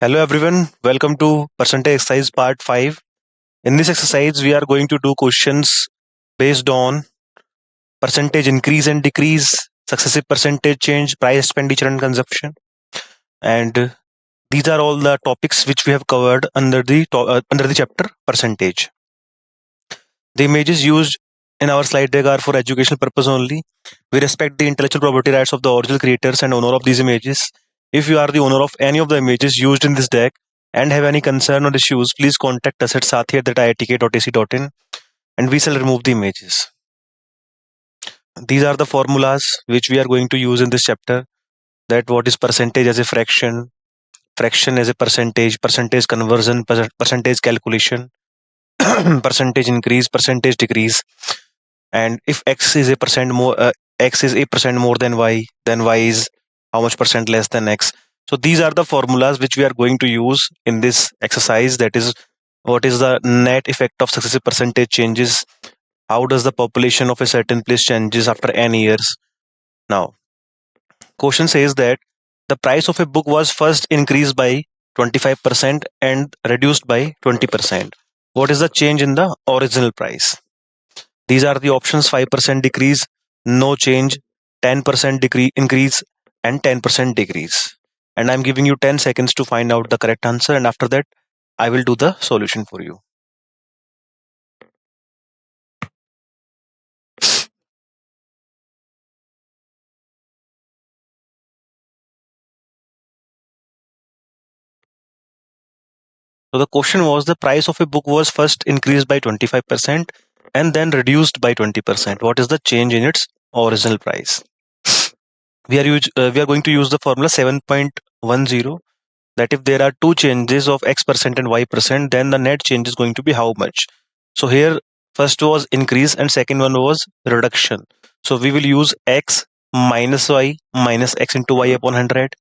Hello everyone, welcome to percentage exercise part 5. In this exercise, we are going to do questions based on percentage increase and decrease, successive percentage change, price, expenditure, and consumption. And these are all the topics which we have covered under the chapter percentage. The images used in our slide deck are for educational purpose only. We respect the intellectual property rights of the original creators and owner of these images. If you are the owner of any of the images used in this deck and have any concern or issues, please contact us at sathi@iitk.ac.in and we shall remove the images. These are the formulas which we are going to use in this chapter. That what is percentage as a fraction, fraction as a percentage conversion, percentage calculation, percentage increase, percentage decrease, and if x is a percent more x is a percent more than y, then y is how much percent less than x. So these are the formulas which we are going to use in this exercise. That is, what is the net effect of successive percentage changes, how does the population of a certain place changes after n years. Now question says that the price of a book was first increased by 25% and reduced by 20%. What is the change in the original price? These are the options: 5% decrease, no change, 10% increase, and 10% decrease. And I'm giving you 10 seconds to find out the correct answer, and after that, I will do the solution for you. So the question was, the price of a book was first increased by 25% and then reduced by 20%. What is the change in its original price? We are going to use the formula 7.10, that if there are two changes of x percent and y percent, then the net change is going to be how much. So here first was increase and second one was reduction. So we will use x minus y minus x into y upon 100.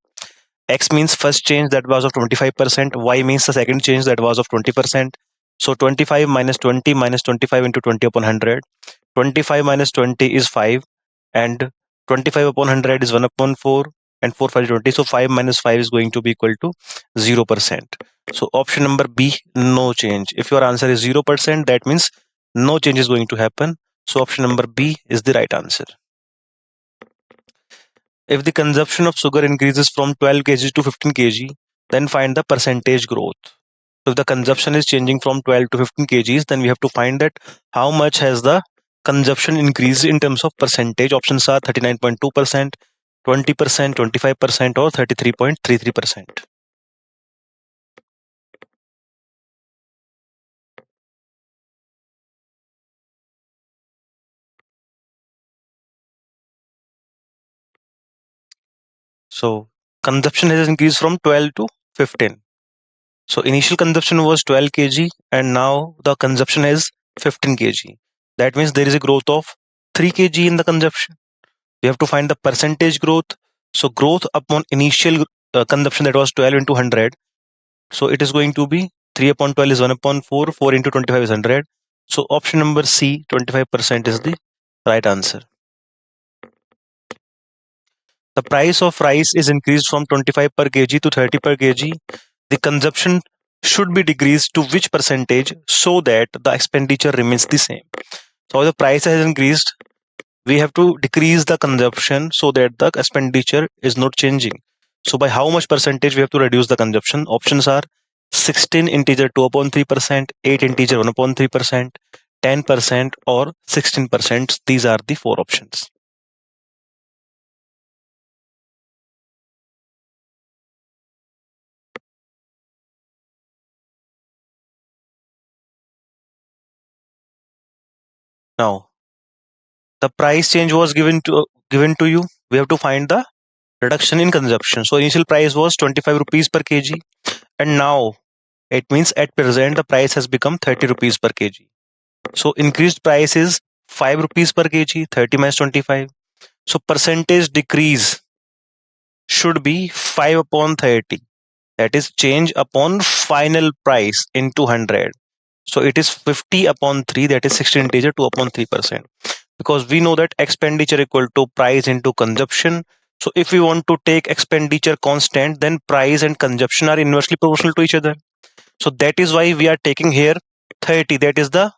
X means first change, that was of 25%. Y means the second change, that was of 20%. So 25 minus 20 minus 25 into 20 upon 100. 25 minus 20 is 5 and 25 upon 100 is 1 upon 4 and 4 5 20. So 5 minus 5 is going to be equal to 0%. So option number B, no change. If your answer is 0%, that means no change is going to happen. So option number B is the right answer. If the consumption of sugar increases from 12 kg to 15 kg, then find the percentage growth. So if the consumption is changing from 12 to 15 kgs, then we have to find that how much has the consumption increased in terms of percentage. Options are 39.2%, 20%, 25%, or 33.33%. So consumption has increased from 12 to 15. So initial consumption was 12 kg and now the consumption is 15 kg. That means there is a growth of 3 kg in the consumption. We have to find the percentage growth. So growth upon initial consumption, that was 12 into 100. So it is going to be 3 upon 12 is 1 upon 4. 4 into 25 is 100. So option number C, 25%, is the right answer. The price of rice is increased from 25 per kg to 30 per kg. The consumption should be decreased to which percentage so that the expenditure remains the same? So the price has increased, we have to decrease the consumption so that the expenditure is not changing. So by how much percentage we have to reduce the consumption? Options are 16 integer 2 upon 3%, 8 integer 1 upon 3%, 10%, or 16%. These are the four options. Now the price change was given to you. We have to find the reduction in consumption. So initial price was 25 rupees per kg, and now it means at present the price has become 30 rupees per kg. So increased price is 5 rupees per kg, 30 minus 25. So percentage decrease should be 5 upon 30. That is change upon final price into 100. So it is 50 upon 3, that is 16 integer 2 upon 3%. Because we know that expenditure equal to price into consumption. So if we want to take expenditure constant, then price and consumption are inversely proportional to each other. So that is why we are taking here 30, that is the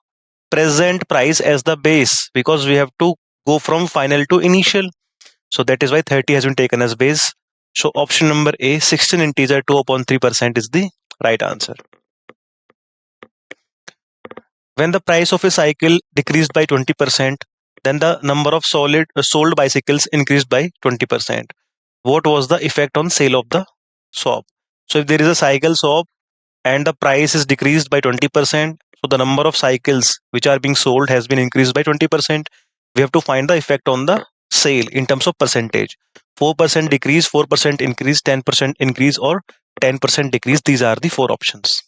present price, as the base, because we have to go from final to initial. So that is why 30 has been taken as base. So option number A, 16 integer 2 upon 3% is the right answer. When the price of a cycle decreased by 20%, then the number of sold bicycles increased by 20%. What was the effect on sale of the shop? So if there is a cycle shop and the price is decreased by 20%, so the number of cycles which are being sold has been increased by 20%. We have to find the effect on the sale in terms of percentage. 4% decrease, 4% increase, 10% increase, or 10% decrease. These are the four options.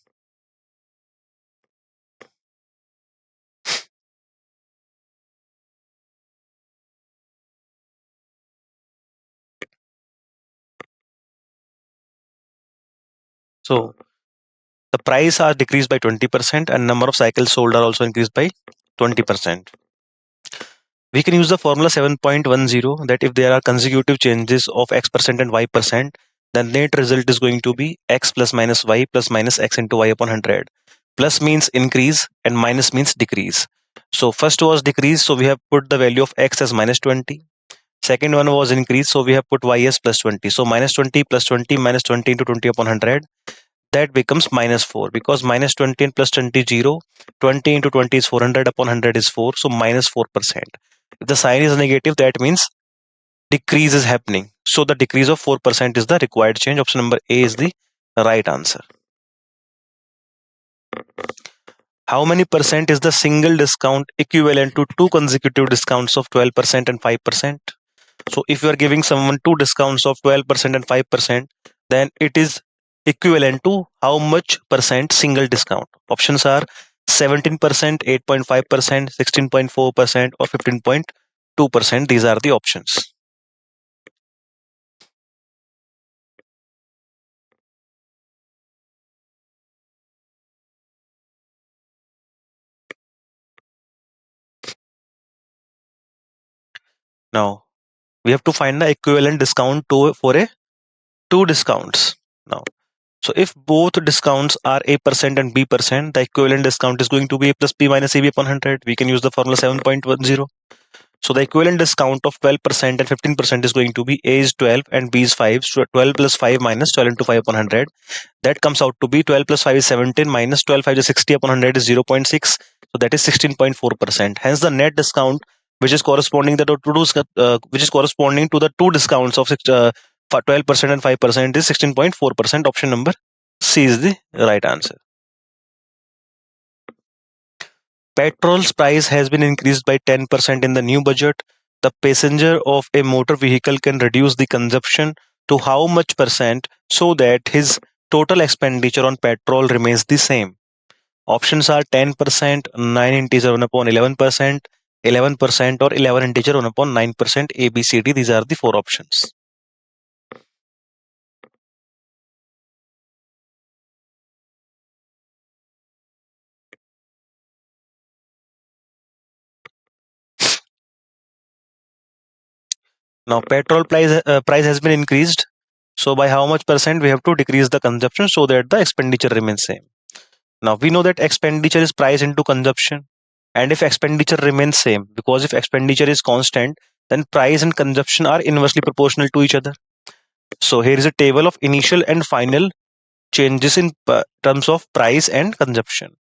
So the price are decreased by 20% and number of cycles sold are also increased by 20%. We can use the formula 7.10 that if there are consecutive changes of x% and y%, then net result is going to be x plus minus y plus minus x into y upon 100. Plus means increase and minus means decrease. So first was decrease, so we have put the value of x as minus 20. Second one was increase, so we have put y as plus 20. So minus 20 plus 20 minus 20 into 20 upon 100, that becomes minus 4, because minus 20 and plus 20 0. 20 into 20 is 400 upon 100 is 4, so minus 4%. If the sign is negative, that means decrease is happening. So the decrease of 4% is the required change. Option number A is the right answer. How many percent is the single discount equivalent to two consecutive discounts of 12% and 5%? So if you are giving someone two discounts of 12% and 5%, then it is equivalent to how much percent single discount? Options are 17%, 8.5%, 16.4%, or 15.2%. These are the options. Now we have to find the equivalent discount for a two discounts. Now, so if both discounts are A% and B%, the equivalent discount is going to be A plus B minus AB upon 100. We can use the formula 7.10. So the equivalent discount of 12% and 15% is going to be A is 12 and B is 5. So 12 plus 5 minus 12 into 5 upon 100. That comes out to be 12 plus 5 is 17 minus 12 5 is 60 upon 100 is 0.6. So that is 16.4%. Hence the net discount, which is corresponding to the two discounts of 12% and 5% is 16.4%. Option number C is the right answer. Petrol's price has been increased by 10% in the new budget. The passenger of a motor vehicle can reduce the consumption to how much percent so that his total expenditure on petrol remains the same? Options are 10%, 9 integer 1 upon 11%, 11%, or 11 integer 1 upon 9%. A, B, C, D. These are the four options. Now, petrol price has been increased. So, by how much percent we have to decrease the consumption so that the expenditure remains same? Now, we know that expenditure is price into consumption. And if expenditure remains same, because if expenditure is constant, then price and consumption are inversely proportional to each other. So, here is a table of initial and final changes in terms of price and consumption.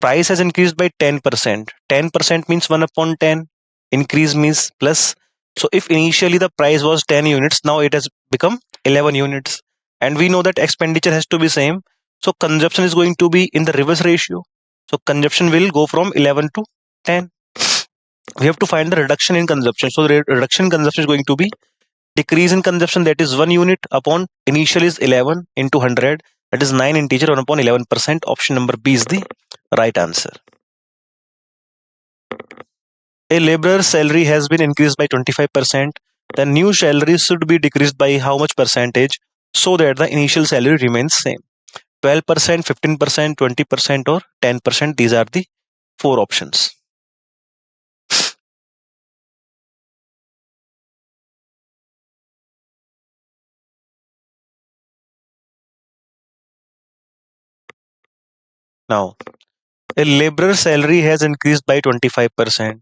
Price has increased by 10%. 10% means 1 upon 10. Increase means plus. So if initially the price was 10 units, now it has become 11 units. And we know that expenditure has to be same. So consumption is going to be in the reverse ratio. So consumption will go from 11 to 10. We have to find the reduction in consumption. So the reduction in consumption is going to be decrease in consumption, that is 1 unit upon initial is 11 into 100, that is 9 integer 1 upon 11%. Option number B is the right answer. A laborer's salary has been increased by 25%. The new salary should be decreased by how much percentage so that the initial salary remains same? 12%, 15%, 20%, or 10%. These are the four options. Now, a laborer's salary has increased by 25%.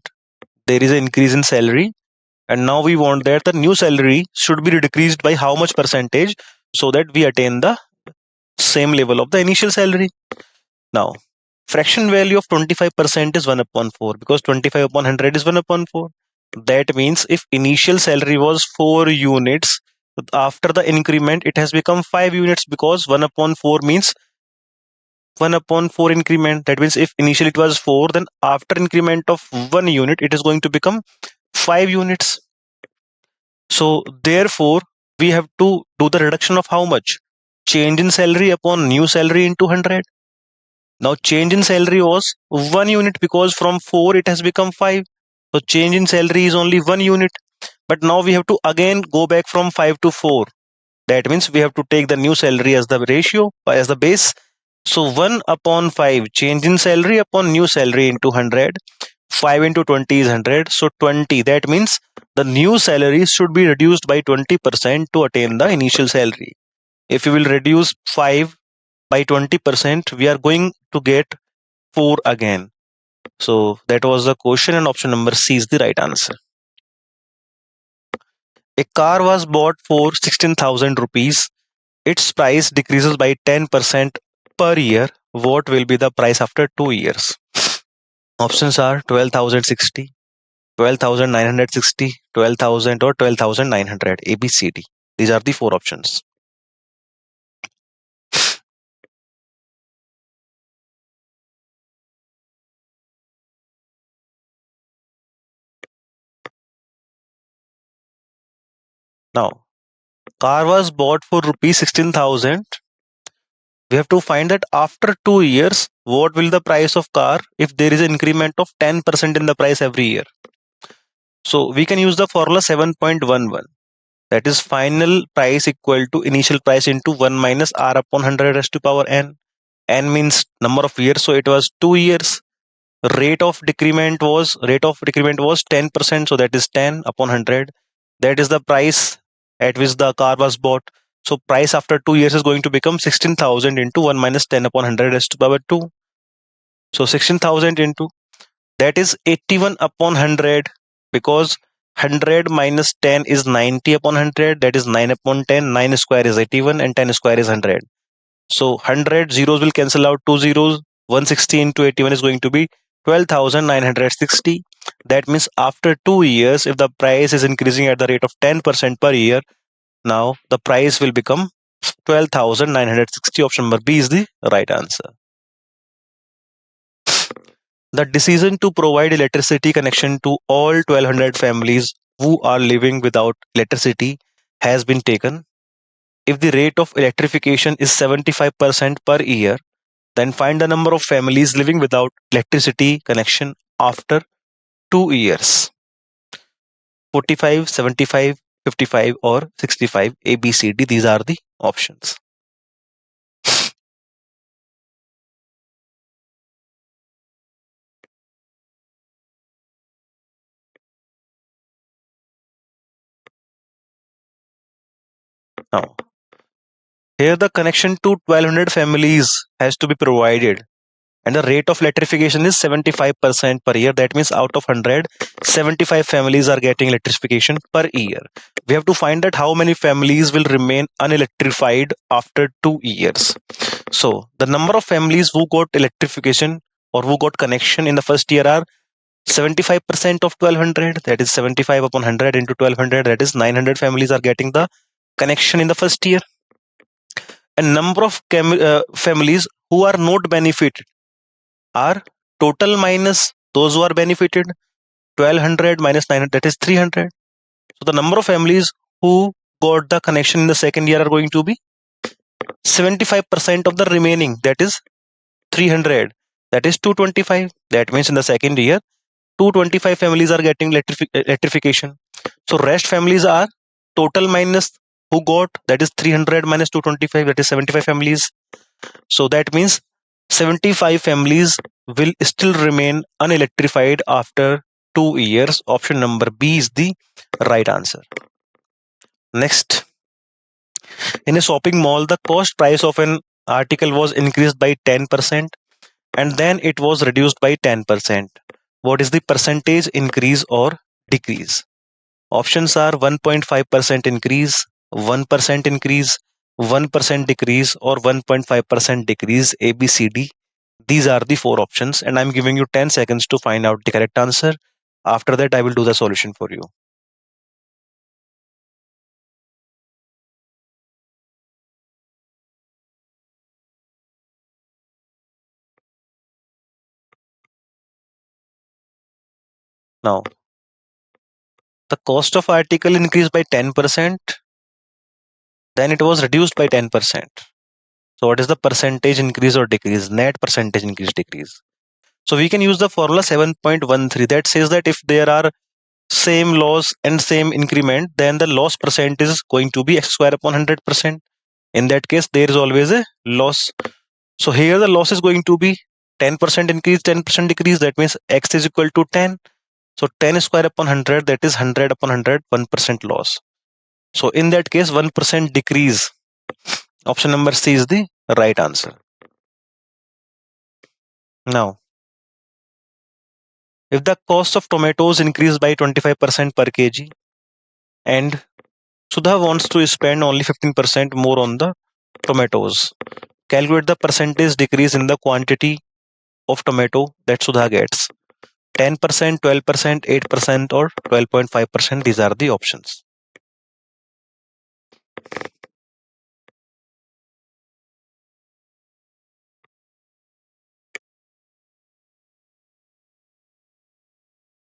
There is an increase in salary, and now we want that the new salary should be decreased by how much percentage so that we attain the same level of the initial salary. Now, fraction value of 25% is 1 upon 4 because 25 upon 100 is 1 upon 4. That means if initial salary was 4 units, after the increment it has become 5 units because 1 upon 4 means 1 upon 4 increment. That means if initially it was 4, then after increment of 1 unit it is going to become 5 units. So therefore we have to do the reduction of how much? Change in salary upon new salary into 100. Now change in salary was 1 unit because from 4 it has become 5. So change in salary is only 1 unit. But now we have to again go back from 5 to 4. That means we have to take the new salary as the ratio, as the base. So 1 upon 5, change in salary upon new salary into 100. 5 into 20 is 100. So 20. That means the new salary should be reduced by 20% to attain the initial salary. If you will reduce 5 by 20%, we are going to get 4 again. So that was the question, and option number C is the right answer. A car was bought for 16,000 rupees. Its price decreases by 10% per year. What will be the price after 2 years? Options are 12,060, 12,960, 12,000 or 12,900. A, B, C, D. These are the 4 options. Now, car was bought for rupees 16,000. We have to find that after 2 years, what will the price of car if there is an increment of 10% in the price every year. So we can use the formula 7.11. That is final price equal to initial price into 1 minus r upon 100 raised to power n. N means number of years, so it was 2 years. Rate of decrement was 10%, so that is 10 upon 100. That is the price at which the car was bought. So price after 2 years is going to become 16,000 into 1 minus 10 upon 100 raised to power 2. So 16,000 into that is 81 upon 100 because 100 minus 10 is 90 upon 100. That is 9 upon 10. 9 square is 81 and 10 square is 100. So 100 zeros will cancel out 2 zeros. 160 into 81 is going to be 12,960. That means after 2 years, if the price is increasing at the rate of 10% per year, now the price will become 12,960. Option number B is the right answer. The decision to provide electricity connection to all 1200 families who are living without electricity has been taken. If the rate of electrification is 75% per year, then find the number of families living without electricity connection after 2 years. 45, 75, 55 or 65. A, B, C, D. These are the options. Now, here the connection to 1200 families has to be provided, and the rate of electrification is 75% per year. That means out of 100, 75 families are getting electrification per year. We have to find out how many families will remain unelectrified after 2 years. So the number of families who got electrification or who got connection in the first year are 75% of 1200. That is 75 upon 100 into 1200. That is 900 families are getting the connection in the first year. And number of families who are not benefited are total minus those who are benefited. 1200 minus 900, that is 300. So the number of families who got the connection in the second year are going to be 75% of the remaining, that is 300. That is 225. That means in the second year 225 families are getting electrification. So rest families are total minus who got, that is 300 minus 225, that is 75 families. So that means 75 families will still remain unelectrified after 2 years. Option number B is the right answer. Next, in a shopping mall, the cost price of an article was increased by 10%. and then it was reduced by 10%. What is the percentage increase or decrease? Options are 1.5% increase, 1% increase, 1% decrease, or 1.5% decrease. A, B, C, D. These are the four options, and I'm giving you 10 seconds to find out the correct answer. After that, I will do the solution for you. Now, the cost of article increased by 10%, then it was reduced by 10%. So, what is the percentage increase or decrease? Net percentage increase, decrease. So, we can use the formula 7.13 that says that if there are same loss and same increment, then the loss percent is going to be x square upon 100%. In that case, there is always a loss. So here the loss is going to be 10% increase, 10% decrease. That means x is equal to 10. So 10 square upon 100, that is 100 upon 100, 1% loss. So in that case, 1% decrease. Option number C is the right answer. Now, if the cost of tomatoes increased by 25% per kg and Sudha wants to spend only 15% more on the tomatoes, calculate the percentage decrease in the quantity of tomato that Sudha gets. 10%, 12%, 8%, or 12.5%. These are the options.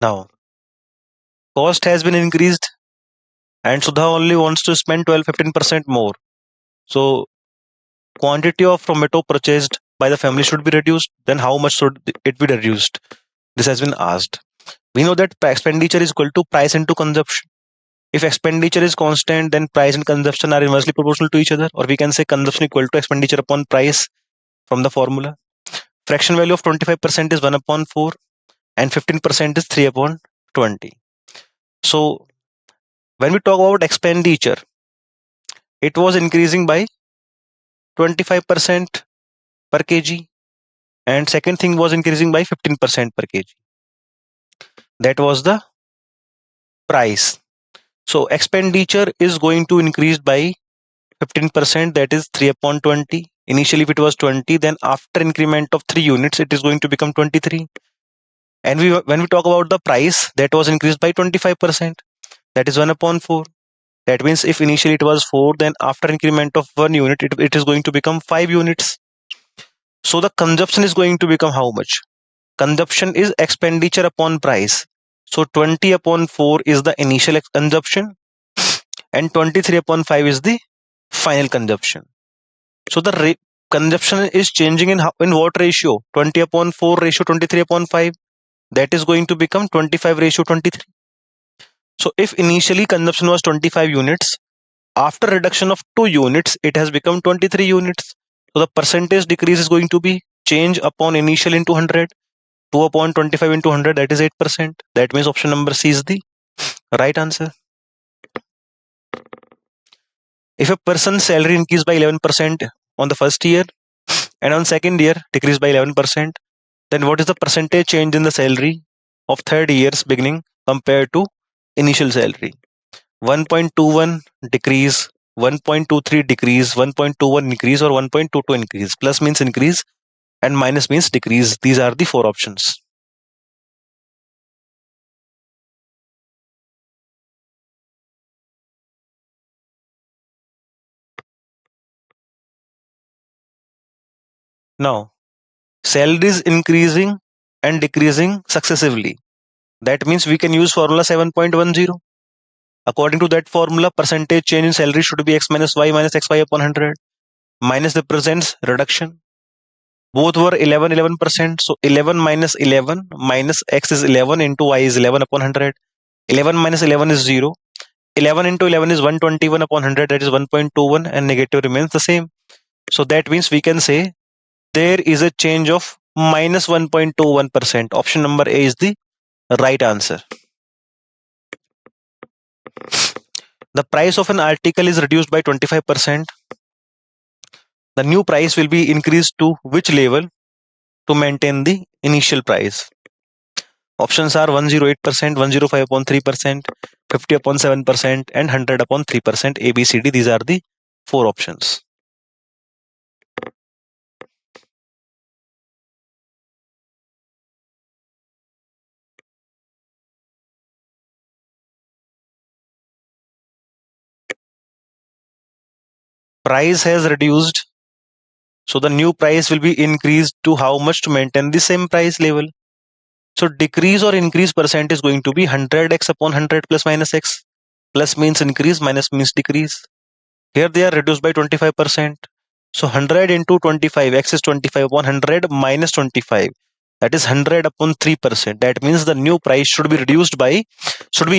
Now, cost has been increased and Sudha only wants to spend 12-15% more. So, quantity of tomato purchased by the family should be reduced. Then how much should it be reduced? This has been asked. We know that expenditure is equal to price into consumption. If expenditure is constant, then price and consumption are inversely proportional to each other, or we can say consumption equal to expenditure upon price from the formula. Fraction value of 25% is 1 upon 4 and 15% is 3 upon 20. So when we talk about expenditure, it was increasing by 25% per kg, and second thing was increasing by 15% per kg. That was the price. So expenditure is going to increase by 15%, that is 3 upon 20. Initially if it was 20, then after increment of 3 units it is going to become 23. And when we talk about the price, that was increased by 25%, that is 1 upon 4. That means if initially it was 4, then after increment of 1 unit, it is going to become 5 units. So the consumption is going to become how much? Consumption is expenditure upon price. So 20 upon 4 is the initial consumption and 23 upon 5 is the final consumption. So the consumption is changing in what ratio? 20 upon 4 ratio 23 upon 5. That is going to become 25 ratio 23. So if initially consumption was 25 units, after reduction of 2 units, it has become 23 units. So the percentage decrease is going to be change upon initial into 100. 2 upon 25 into 100, that is 8%. That means option number C is the right answer. If a person's salary increased by 11% on the first year and on second year decreased by 11%, then what is the percentage change in the salary of third year's beginning compared to initial salary? 1.21 decrease, 1.23 decrease, 1.21 increase, or 1.22 increase. Plus means increase and minus means decrease. These are the four options. Now, salary is increasing and decreasing successively. That means we can use formula 7.10. According to that formula, percentage change in salary should be x minus y minus xy upon 100. Minus represents reduction. Both were 11%. So 11 minus 11 minus x is 11 into y is 11 upon 100. 11 minus 11 is 0. 11 into 11 is 121 upon 100, that is 1.21, and negative remains the same. So that means we can say there is a change of minus 1.21%. Option number A is the right answer. The price of an article is reduced by 25%. The new price will be increased to which level? to maintain the initial price? Options are 108%, 105 upon 3%, 50 upon 7%, and 100 upon 3%. A, B, C, D. These are the four options. Price has reduced, so the new price will be increased to how much to maintain the same price level? So decrease or increase percent is going to be 100x upon 100 plus minus x. Plus means increase, minus means decrease. Here they are reduced by 25%. So 100 into 25, x is 25 upon 100 minus 25. That is 100 upon 3%. That means the new price should be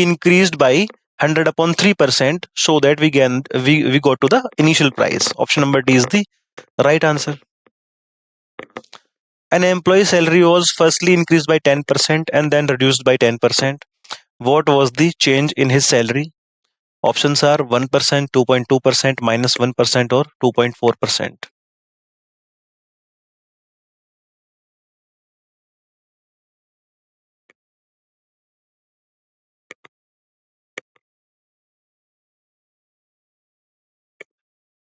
increased by 100 upon 3%, so that we go to the initial price. Option number D is the right answer. An employee's salary was firstly increased by 10% and then reduced by 10%. What was the change in his salary? Options are 1%, 2.2%, minus 1%, or 2.4%.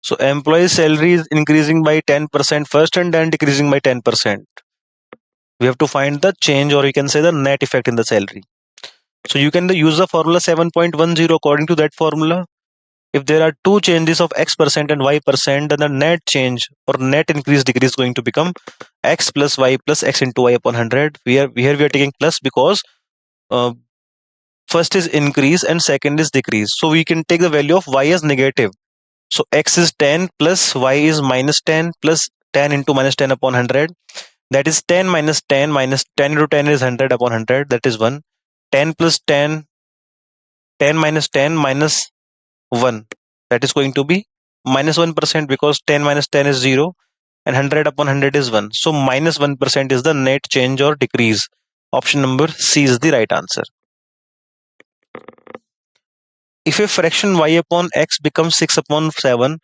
So employee's salary is increasing by 10% first and then decreasing by 10%. We have to find the change, or you can say the net effect in the salary. So you can use the formula 7.10. According to that formula, if there are two changes of x% and y%, then the net change or net increase decrease is going to become x plus y plus x into y upon 100. Here we are taking plus because first is increase and second is decrease. So we can take the value of y as negative. So x is 10 plus y is minus 10 plus 10 into minus 10 upon 100. That is 10 minus 10 minus 10 into 10 is 100 upon 100. That is 1. 10 plus 10, 10 minus 10 minus 1. That is going to be minus 1% because 10 minus 10 is 0 and 100 upon 100 is 1. So minus 1% is the net change or decrease. Option number C is the right answer. If a fraction y upon x becomes 6 upon 7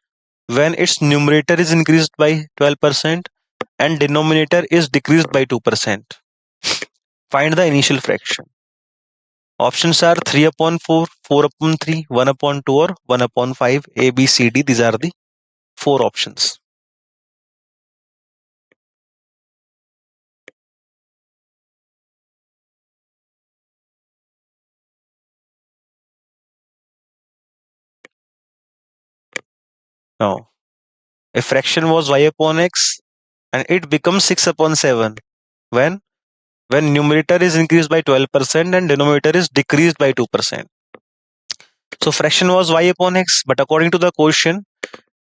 when its numerator is increased by 12% and denominator is decreased by 2%, find the initial fraction. Options are 3 upon 4, 4 upon 3, 1 upon 2, or 1 upon 5. A, B, C, D. These are the four options. Now, a fraction was y upon x and it becomes 6 upon 7 when numerator is increased by 12% and denominator is decreased by 2%. So fraction was y upon x, but according to the question,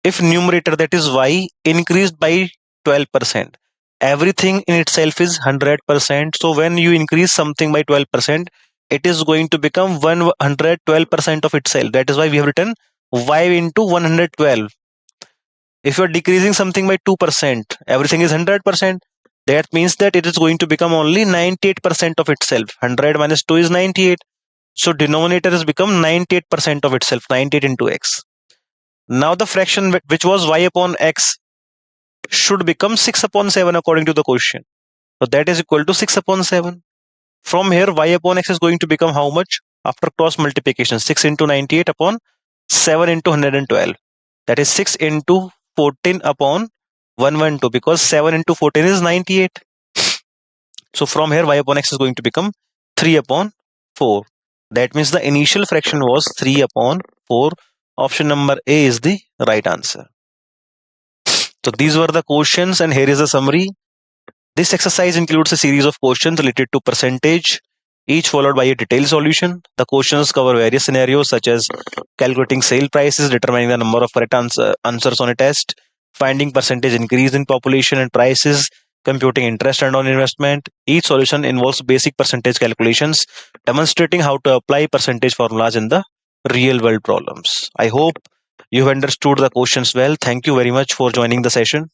if numerator, that is y, increased by 12%, everything in itself is 100%. So when you increase something by 12%, it is going to become 112% of itself. That is why we have written y into 112. If you are decreasing something by 2%, everything is 100%. That means that it is going to become only 98% of itself. 100 minus 2 is 98. So denominator has become 98% of itself, 98 into x. Now the fraction which was y upon x should become 6 upon 7 according to the question. So that is equal to 6 upon 7. From here, y upon x is going to become how much? After cross multiplication, 6 into 98 upon 7 into 112. That is 6 into 14 upon 112, because 7 into 14 is 98. So from here, y upon x is going to become 3 upon 4. That means the initial fraction was 3 upon 4. Option number A is the right answer. So these were the questions, and here is a summary. This exercise includes a series of questions related to percentage, each followed by a detailed solution. The questions cover various scenarios such as calculating sale prices, determining the number of correct answers on a test, finding percentage increase in population and prices, computing interest earned on investment. Each solution involves basic percentage calculations, demonstrating how to apply percentage formulas in the real world problems. I hope you've understood the questions well. Thank you very much for joining the session.